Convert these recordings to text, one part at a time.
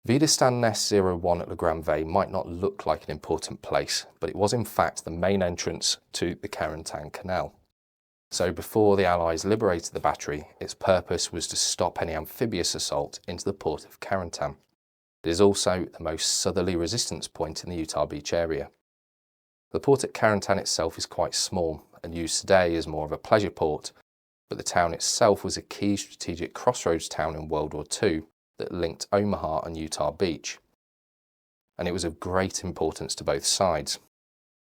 Vidistan Nest 01 at Le Grand Vey might not look like an important place, but it was in fact the main entrance to the Carentan Canal. So before the Allies liberated the battery, its purpose was to stop any amphibious assault into the port of Carentan. It is also the most southerly resistance point in the Utah Beach area. The port at Carentan itself is quite small and used today as more of a pleasure port, but the town itself was a key strategic crossroads town in World War II that linked Omaha and Utah Beach. And it was of great importance to both sides,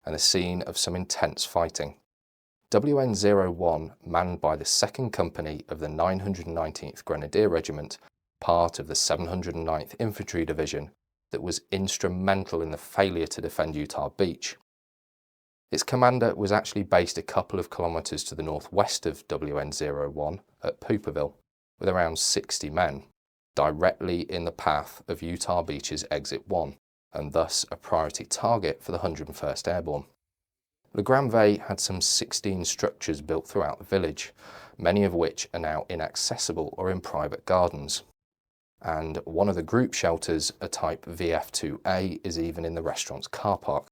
and the scene of some intense fighting. WN01, manned by the 2nd Company of the 919th Grenadier Regiment, part of the 709th Infantry Division, that was instrumental in the failure to defend Utah Beach. Its commander was actually based a couple of kilometres to the northwest of WN01 at Pooperville, with around 60 men, directly in the path of Utah Beach's Exit 1, and thus a priority target for the 101st Airborne. Le Grand Vey had some 16 structures built throughout the village, many of which are now inaccessible or in private gardens. And one of the group shelters, a type WF2A, is even in the restaurant's car park.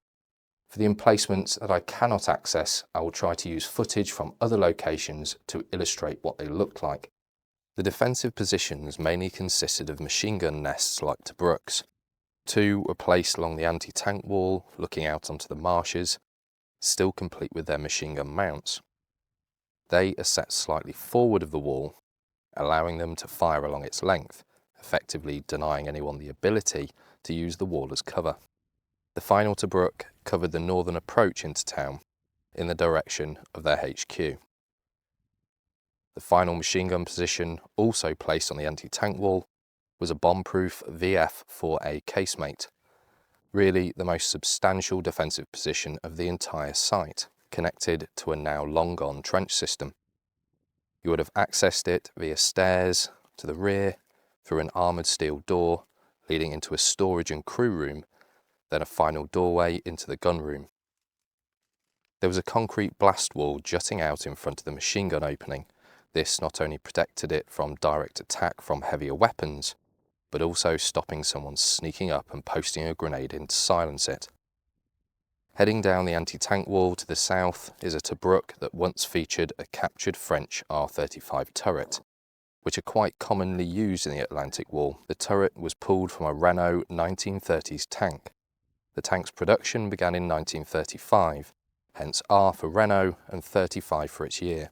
For the emplacements that I cannot access, I will try to use footage from other locations to illustrate what they looked like. The defensive positions mainly consisted of machine gun nests like Tobruks. 2 were placed along the anti-tank wall, looking out onto the marshes, still complete with their machine gun mounts. They are set slightly forward of the wall, allowing them to fire along its length, effectively denying anyone the ability to use the wall as cover. The final Tobruk covered the northern approach into town, in the direction of their HQ. The final machine gun position, also placed on the anti-tank wall, was a bomb-proof VF-4A casemate, really the most substantial defensive position of the entire site, connected to a now long-gone trench system. You would have accessed it via stairs to the rear, through an armoured steel door leading into a storage and crew room, then a final doorway into the gun room. There was a concrete blast wall jutting out in front of the machine gun opening. This not only protected it from direct attack from heavier weapons, but also stopping someone sneaking up and posting a grenade in to silence it. Heading down the anti-tank wall to the south is a Tobruk that once featured a captured French R35 turret, which are quite commonly used in the Atlantic Wall. The turret was pulled from a Renault 1930s tank. The tank's production began in 1935, hence R for Renault and 35 for its year.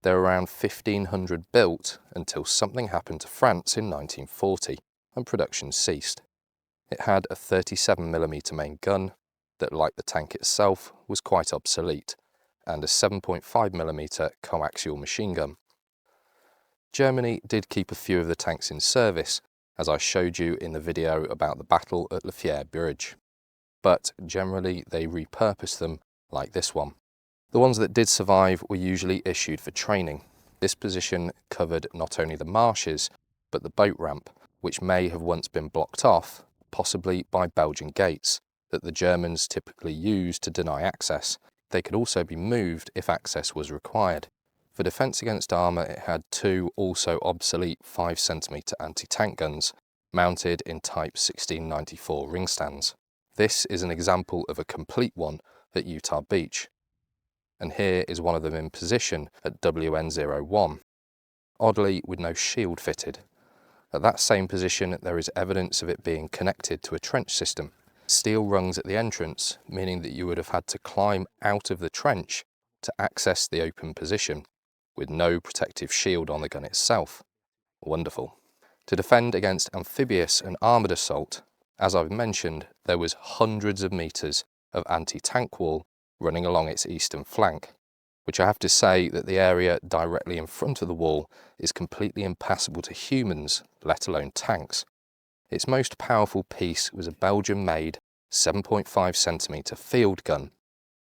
There were around 1,500 built until something happened to France in 1940 and production ceased. It had a 37mm main gun that, like the tank itself, was quite obsolete, and a 7.5mm coaxial machine gun. Germany did keep a few of the tanks in service, as I showed you in the video about the battle at Le Bridge, but generally they repurposed them like this one. The ones that did survive were usually issued for training. This position covered not only the marshes, but the boat ramp, which may have once been blocked off, possibly by Belgian gates, that the Germans typically used to deny access. They could also be moved if access was required. For defence against armour, it had 2 also obsolete 5cm anti-tank guns, mounted in Type 1694 ring stands. This is an example of a complete one at Utah Beach, and here is one of them in position at WN01, oddly with no shield fitted. At that same position there is evidence of it being connected to a trench system. Steel rungs at the entrance, meaning that you would have had to climb out of the trench to access the open position, with no protective shield on the gun itself. Wonderful. To defend against amphibious and armoured assault, as I've mentioned, there was hundreds of metres of anti-tank wall running along its eastern flank, which I have to say that the area directly in front of the wall is completely impassable to humans, let alone tanks. Its most powerful piece was a Belgian-made 7.5cm field gun,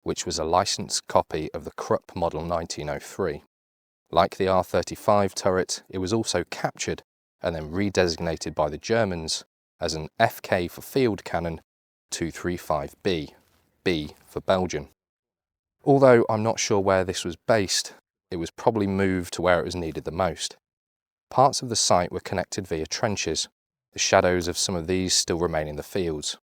which was a licensed copy of the Krupp model 1903. Like the R35 turret, it was also captured and then redesignated by the Germans as an FK for field cannon 235B, B for Belgian. Although I'm not sure where this was based, it was probably moved to where it was needed the most. Parts of the site were connected via trenches, The shadows of some of these still remain in the fields.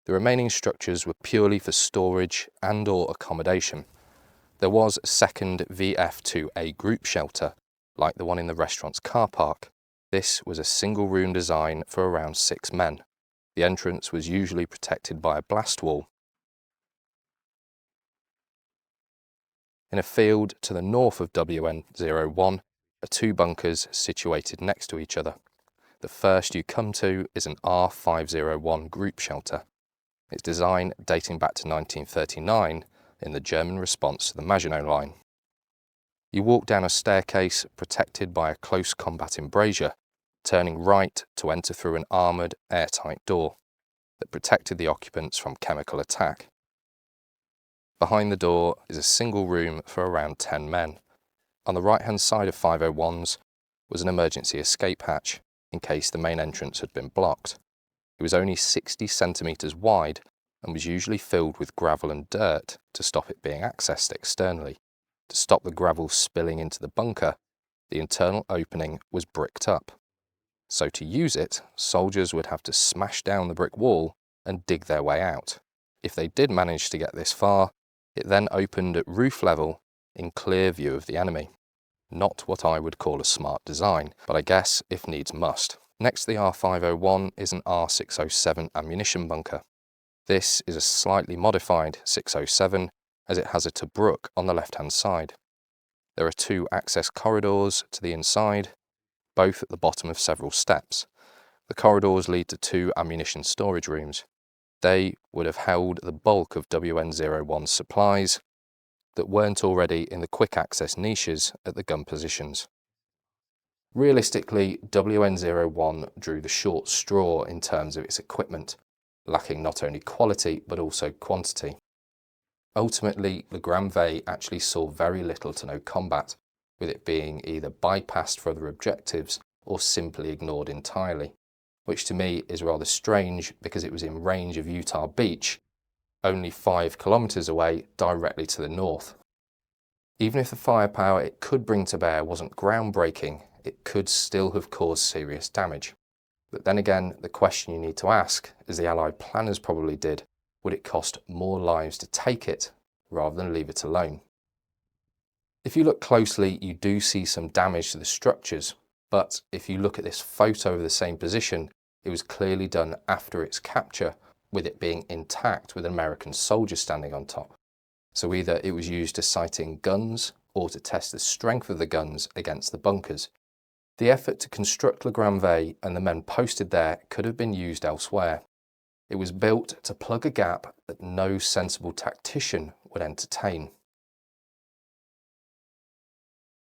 The remaining structures were purely for storage and/or accommodation. There was a second VF2A group shelter, like the one in the restaurant's car park. This was a single-room design for around 6 men. The entrance was usually protected by a blast wall. In a field to the north of WN01 are 2 bunkers situated next to each other. The first you come to is an R501 group shelter. Its design dating back to 1939 in the German response to the Maginot Line. You walk down a staircase protected by a close combat embrasure, turning right to enter through an armoured, airtight door that protected the occupants from chemical attack. Behind the door is a single room for around 10 men. On the right-hand side of 501's was an emergency escape hatch, in case the main entrance had been blocked. It was only 60 centimetres wide and was usually filled with gravel and dirt to stop it being accessed externally. To stop the gravel spilling into the bunker, the internal opening was bricked up. So to use it, soldiers would have to smash down the brick wall and dig their way out. If they did manage to get this far, it then opened at roof level in clear view of the enemy. Not what I would call a smart design, but I guess if needs must. Next to the R501 is an R607 ammunition bunker. This is a slightly modified 607 as it has a Tobruk on the left-hand side. There are 2 access corridors to the inside, both at the bottom of several steps. The corridors lead to 2 ammunition storage rooms. They would have held the bulk of WN01's supplies that weren't already in the quick access niches at the gun positions. Realistically, WN01 drew the short straw in terms of its equipment, lacking not only quality but also quantity. Ultimately, Le Grand Vey actually saw very little to no combat, with it being either bypassed for other objectives or simply ignored entirely, which to me is rather strange because it was in range of Utah Beach, only 5 kilometers away directly to the north. Even if the firepower it could bring to bear wasn't groundbreaking, it could still have caused serious damage. But then again, the question you need to ask, as the Allied planners probably did, would it cost more lives to take it rather than leave it alone? If you look closely, you do see some damage to the structures, but if you look at this photo of the same position, it was clearly done after its capture, with it being intact with an American soldier standing on top. So either it was used to sight in guns or to test the strength of the guns against the bunkers. The effort to construct Le Grand Vey and the men posted there could have been used elsewhere. It was built to plug a gap that no sensible tactician would entertain.